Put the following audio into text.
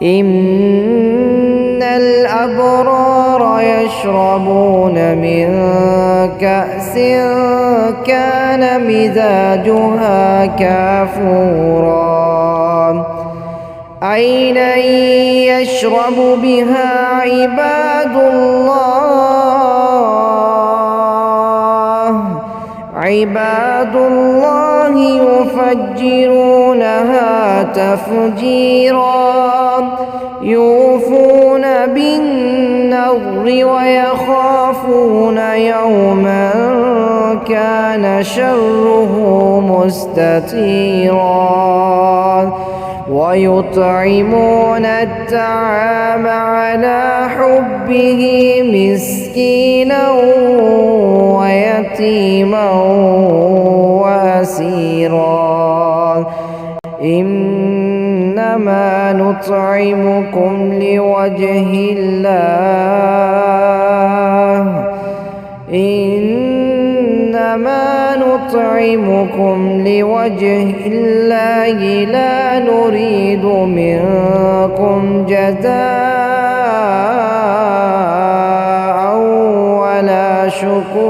إن الأبرار يشربون من كأس كان مزاجها كافورا عينا يشرب بها عباد الله يفجرونها تفجيرا يوفون بالنذر ويخافون يوما كان شره مستطيرا ويطعمون الطعام على حبه مسكينا ويتيما وأسيرا إنما نطعمكم لوجه الله لا نريد منكم جزاء ولا شكورا